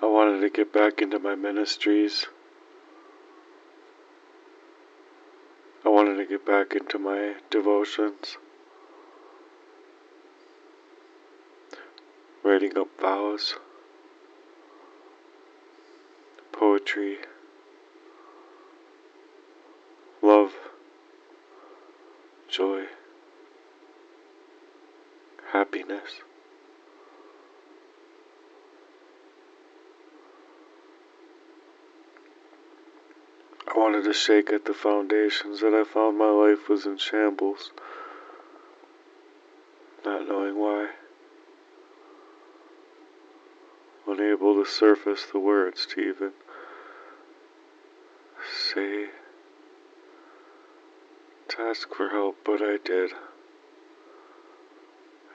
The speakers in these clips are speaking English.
I wanted to get back into my ministries. I wanted to get back into my devotions, writing up vows, poetry, love, joy, happiness. I wanted to shake at the foundations that I found my life was in shambles, not knowing why, unable to surface the words to even say, to ask for help, but I did,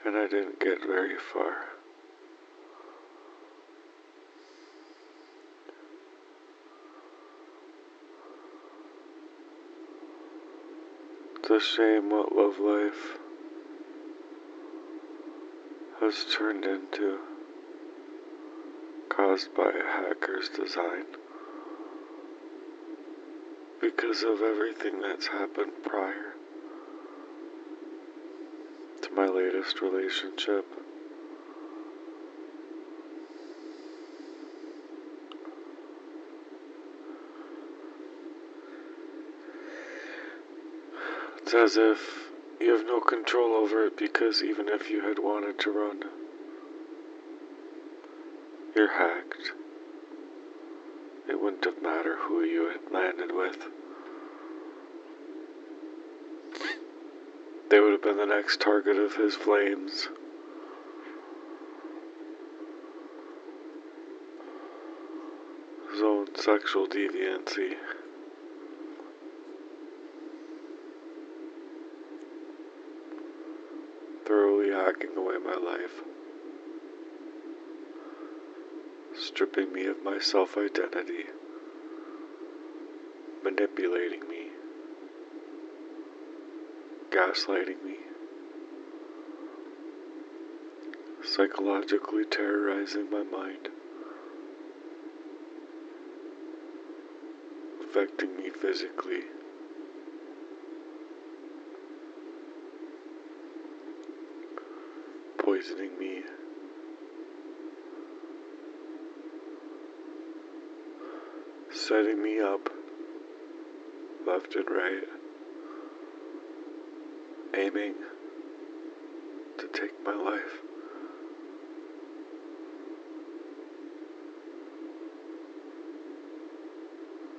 and I didn't get very far. It's a shame what love life has turned into, caused by a hacker's design, because of everything that's happened prior to my latest relationship. It's as if you have no control over it, because even if you had wanted to run, you're hacked. It wouldn't have mattered who you had landed with. They would have been the next target of his flames. His own sexual deviancy. Thoroughly hacking away my life. Stripping me of my self-identity. Manipulating me. Gaslighting me. Psychologically terrorizing my mind. Affecting me physically. Poisoning me. Setting me up left and right. Aiming to take my life.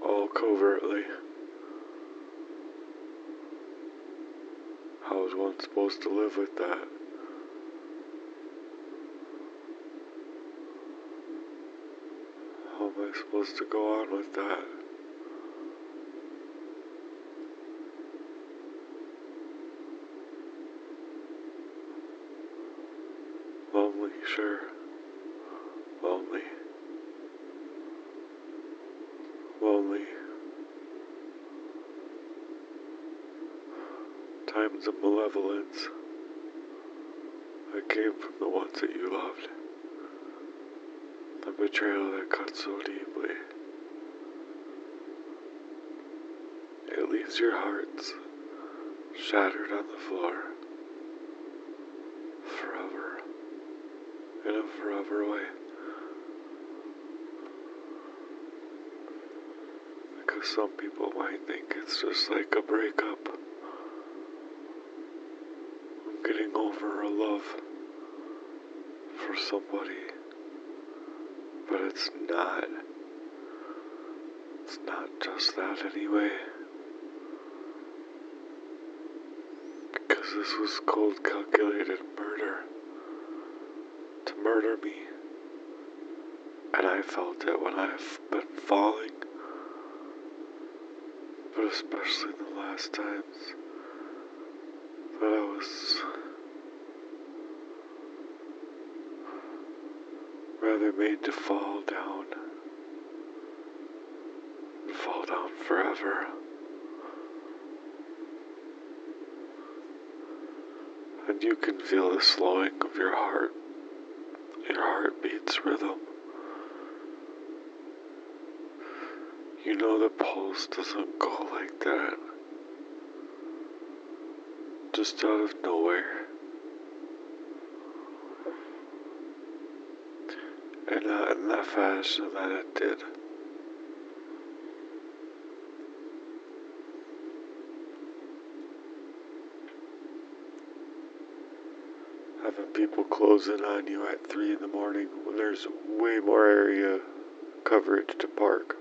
All covertly. How is one supposed to live with that? How am I supposed to go on with that? Lonely, sure. Lonely. Lonely. Times of malevolence that came from the ones that you loved. The betrayal that cuts so deeply. It leaves your hearts shattered on the floor. Forever. In a forever way. Because some people might think it's just like a breakup. I'm getting over a love for somebody. But it's not. It's not just that anyway. Because this was cold, calculated murder. To murder me. And I felt it when I've been falling. But especially the last times that I was rather made to fall down. And fall down forever. And you can feel the slowing of your heart. Your heartbeat's rhythm. You know the pulse doesn't go like that. Just out of nowhere. And not in that fashion that it did. Having people close in on you at 3 in the morning when there's way more area coverage to park.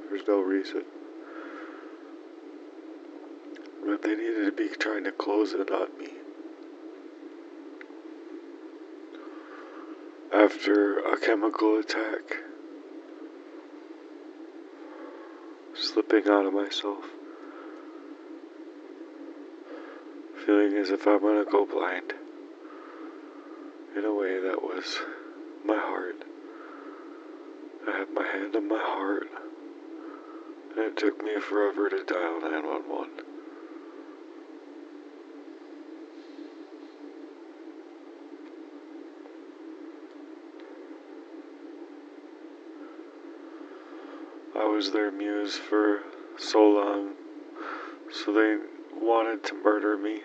There's no reason. But they needed to be trying to close in on me. After a chemical attack. Slipping out of myself. Feeling as if I'm gonna go blind. In a way that was my heart. I had my hand on my heart. And it took me forever to dial 911. I was their muse for so long, so they wanted to murder me.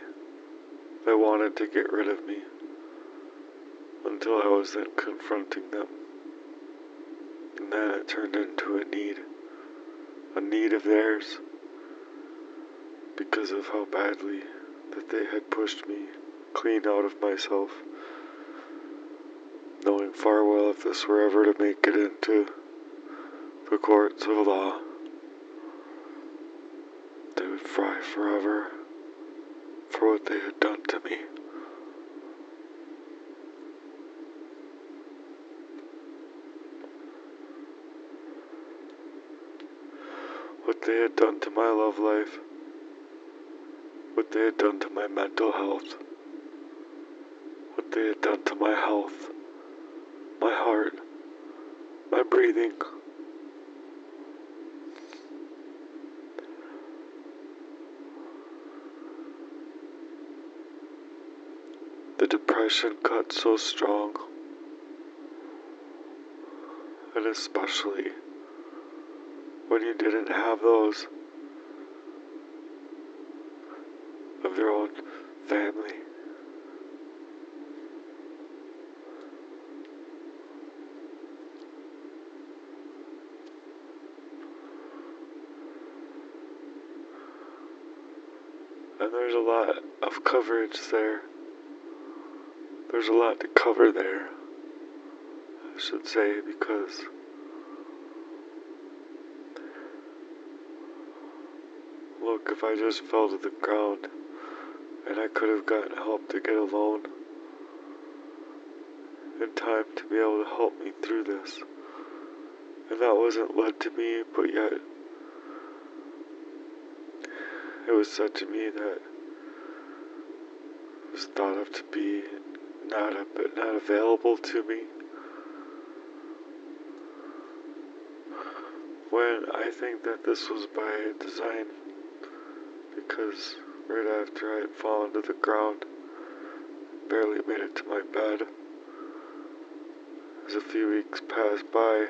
They wanted to get rid of me, until I was then confronting them. And then it turned into a need of theirs, because of how badly that they had pushed me clean out of myself, knowing far well if this were ever to make it into the courts of law, they would fry forever for what they had done to me. What they had done to my love life, what they had done to my mental health, what they had done to my health, my heart, my breathing. The depression got so strong, and especially when you didn't have those of your own family. And there's a lot of coverage there. There's a lot to cover there, I should say, because look, if I just fell to the ground and I could have gotten help to get a loan in time to be able to help me through this, and that wasn't led to me, but yet it was said to me that it was thought of to be not available to me, when I think that this was by design, because right after I had fallen to the ground, barely made it to my bed, as a few weeks passed by,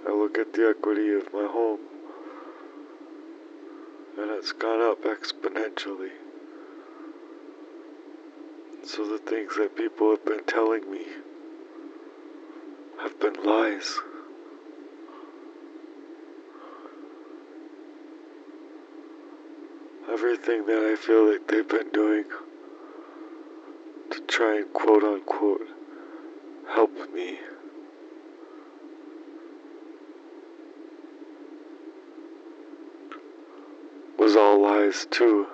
I look at the equity of my home, and it's gone up exponentially. So the things that people have been telling me have been lies. Everything that I feel like they've been doing to try and quote unquote help me was all lies too.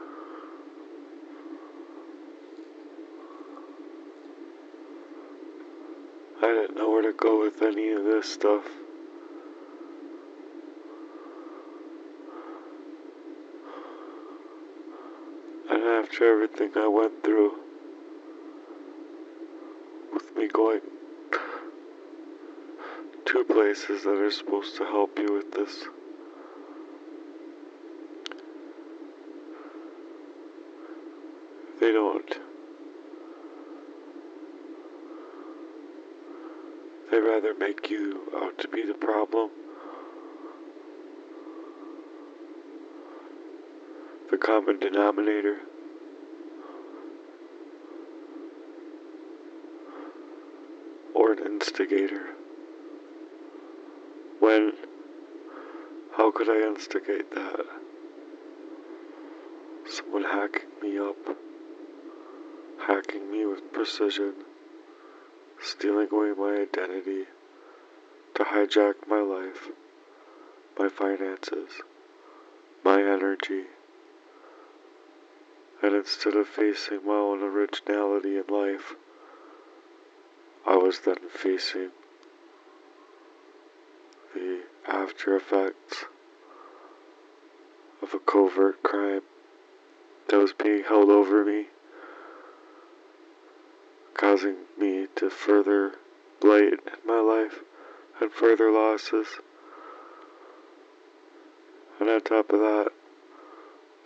I didn't know where to go with any of this stuff. And after everything I went through, with me going to places that are supposed to help you with this, they don't. They rather make you out to be the problem the common denominator, or an instigator? When? How could I instigate that? Someone hacking me up, hacking me with precision, stealing away my identity, to hijack my life, my finances, my energy. And instead of facing my own originality in life, I was then facing the after effects of a covert crime that was being held over me, causing me to further blight in my life and further losses. And on top of that,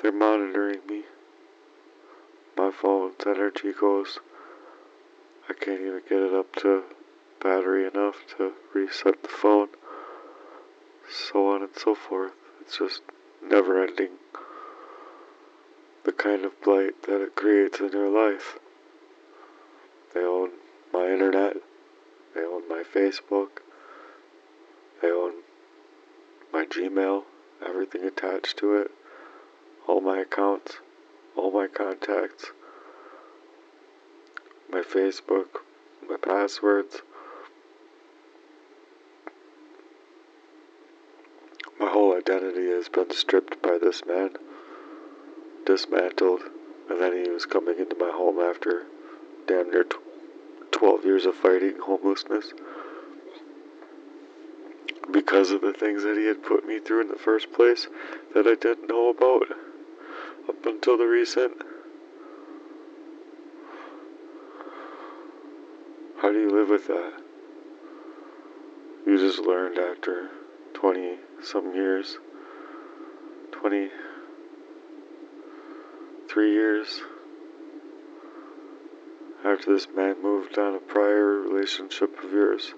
they're monitoring me. My phone's energy goes. I can't even get it up to battery enough to reset the phone. So on and so forth. It's just never ending. The kind of blight that it creates in your life. They own my internet. They own my Facebook. They own my Gmail. Everything attached to it. All my accounts. All my contacts. My Facebook. My passwords. My whole identity has been stripped by this man. Dismantled. And then he was coming into my home after damn near 12 years of fighting homelessness. Because of the things that he had put me through in the first place that I didn't know about up until the recent. How do you live with that? You just learned after 20 some years, 23 years, after this man moved on a prior relationship of yours,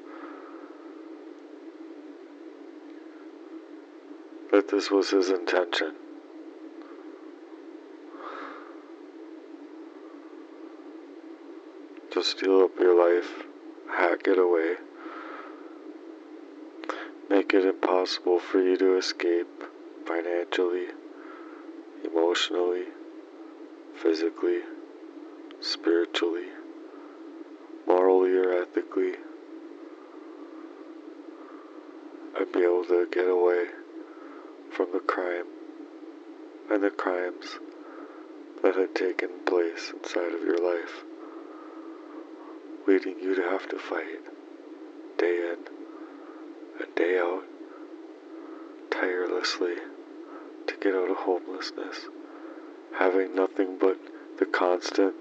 that this was his intention. To steal up your life, hack it away, make it impossible for you to escape financially, emotionally, physically, spiritually, morally or ethically, and be able to get away from the crime and the crimes that had taken place inside of your life, leading you to have to fight day in and day out, tirelessly, to get out of homelessness, having nothing but the constant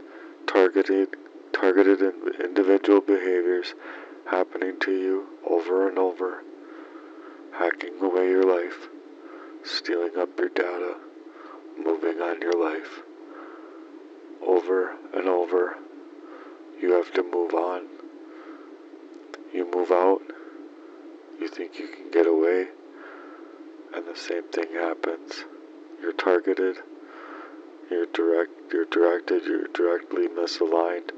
targeted individual behaviors happening to you over and over, hacking away your life, stealing up your data, moving on your life. Over and over, you have to move on. You move out, you think you can get away, and the same thing happens. You're targeted, you're directed, you're directly misaligned,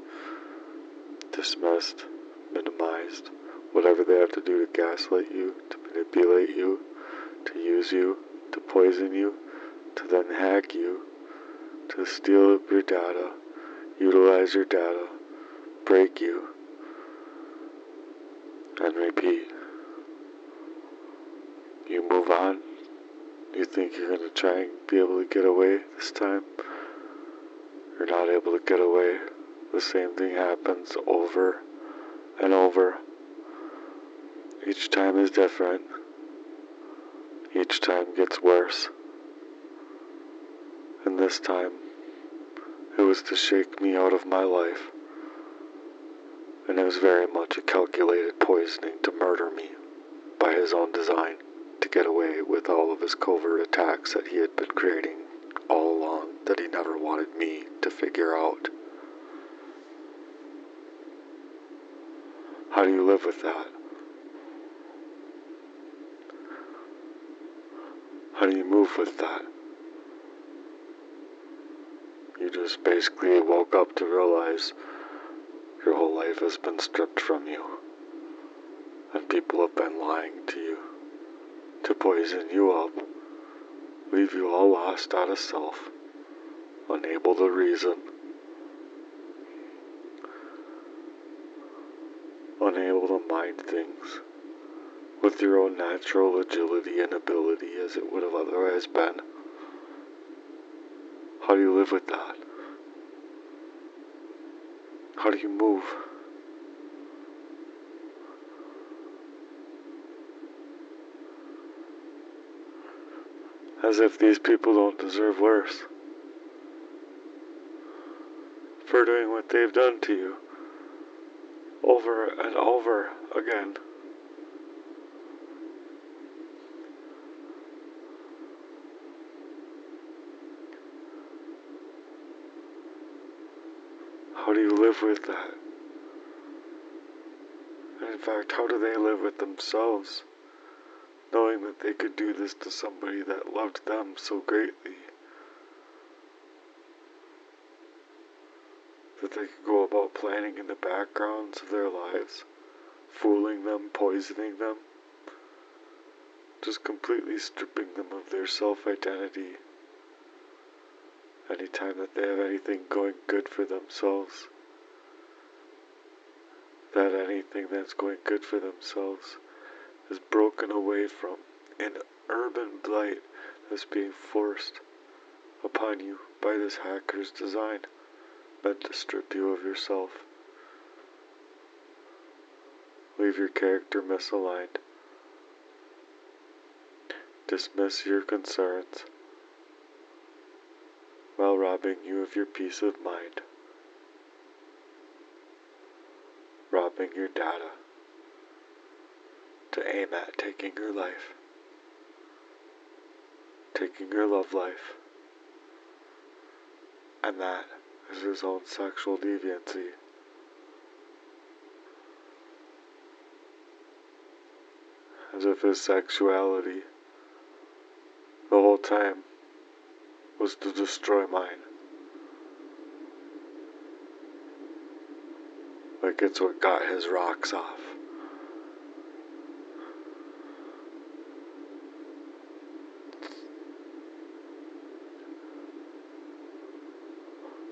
dismissed, minimized, whatever they have to do to gaslight you, to manipulate you, to use you, to poison you, to then hack you, to steal up your data, utilize your data, break you, and repeat. You move on. You think you're going to try and be able to get away this time. You're not able to get away. The same thing happens over and over. Each time is different. Each time gets worse. And this time, it was to shake me out of my life. And it was very much a calculated poisoning to murder me by his own design, to get away with all of his covert attacks that he had been creating all along, that he never wanted me to figure out. How do you live with that? How do you move with that? you just basically woke up to realize your whole life has been stripped from you, and people have been lying to you to poison you up, leave you all lost out of self, unable to reason, unable to mind things with your own natural agility and ability as it would have otherwise been. How do you live with that? How do you move? As if these people don't deserve worse for doing what they've done to you over and over again. How do you live with that? And in fact, how do they live with themselves, knowing that they could do this to somebody that loved them so greatly? That they could go about planning in the backgrounds of their lives, fooling them, poisoning them, just completely stripping them of their self-identity anytime that they have anything going good for themselves. That anything that's going good for themselves is broken away from an urban blight that's being forced upon you by this hacker's design, meant to strip you of yourself, leave your character misaligned, dismiss your concerns, while robbing you of your peace of mind, robbing your data, to aim at taking your life, taking your love life, and that is his own sexual deviancy. As if his sexuality, the whole time, was to destroy mine. Like it's what got his rocks off.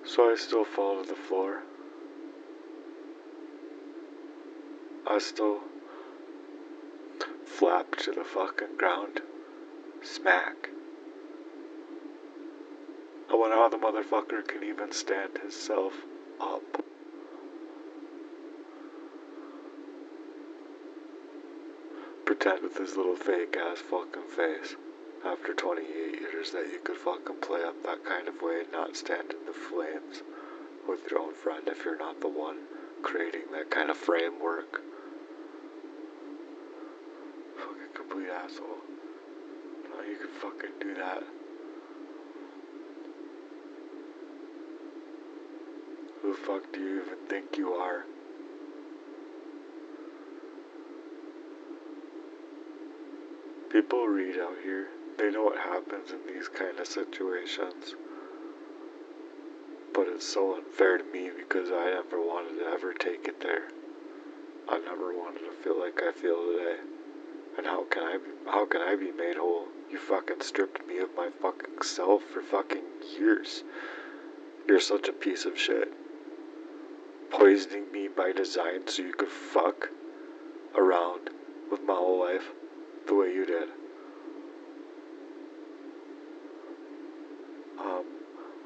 So I still fall to the floor. I still flap to the fucking ground. Smack. I wonder how the motherfucker can even stand himself up. Pretend with his little fake ass fucking face after 28 years that you could fucking play up that kind of way and not stand in the flames with your own friend if you're not the one creating that kind of framework. Fucking complete asshole. How you could fucking do that? Who the fuck do you even think you are? People read out here. They know what happens in these kind of situations. But it's so unfair to me because I never wanted to ever take it there. I never wanted to feel like I feel today. And how can I be made whole? You fucking stripped me of my fucking self for fucking years. You're such a piece of shit. Poisoning me by design so you could fuck around with my whole life the way you did.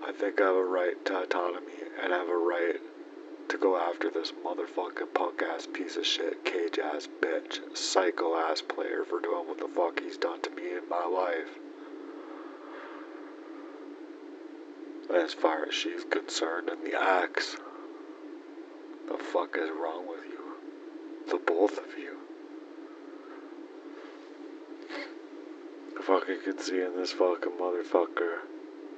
I think I have a right to autonomy, and I have a right to go after this motherfucking punk ass piece of shit, cage ass bitch, psycho ass player for doing what the fuck he's done to me in my life. And as far as she's concerned in the acts, the fuck is wrong with you? The both of you. The fucking can see in this fucking motherfucker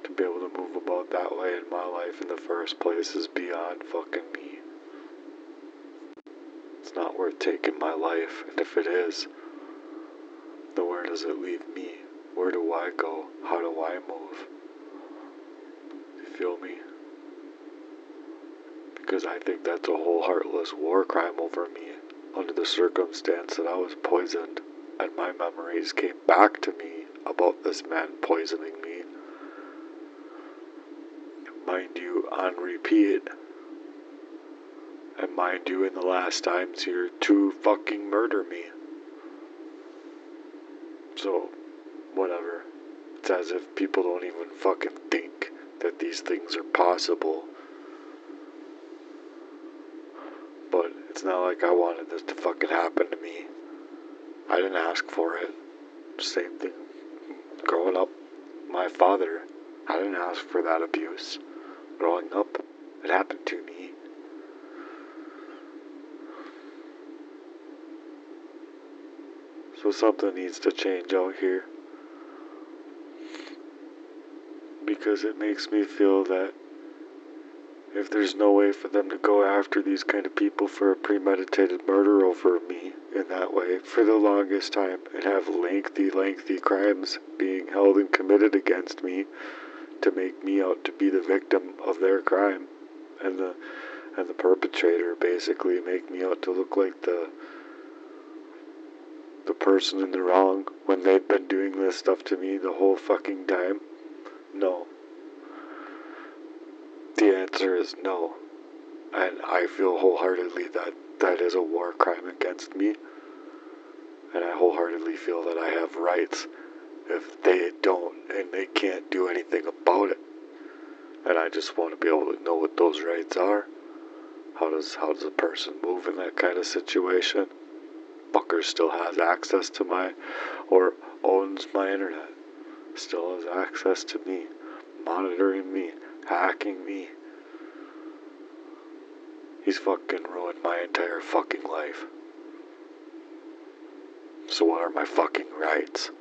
to be able to move about that way in my life in the first place is beyond fucking me. It's not worth taking my life, and if it is, then where does it leave me? Where do I go? How do I move? You feel me? because I think that's a whole heartless war crime over me, under the circumstance that I was poisoned, and my memories came back to me about this man poisoning me. Mind you, on repeat. And mind you, in the last times here, to fucking murder me. So, whatever. It's as if people don't even fucking think that these things are possible. But it's not like I wanted this to fucking happen to me. I didn't ask for it. Same thing growing up. My father, I didn't ask for that abuse. Growing up, it happened to me. So something needs to change out here. Because it makes me feel that if there's no way for them to go after these kind of people for a premeditated murder over me in that way for the longest time, and have lengthy crimes being held and committed against me to make me out to be the victim of their crime, and the perpetrator basically make me out to look like the person in the wrong when they've been doing this stuff to me the whole fucking time. No. The answer is no. And I feel wholeheartedly that that is a war crime against me. And I wholeheartedly feel that I have rights if they don't and they can't do anything about it. And I just want to be able to know what those rights are. How does a person move in that kind of situation? Fucker still has access to or owns my internet. Still has access to me, monitoring me, hacking me. He's fucking ruined my entire fucking life. So what are my fucking rights?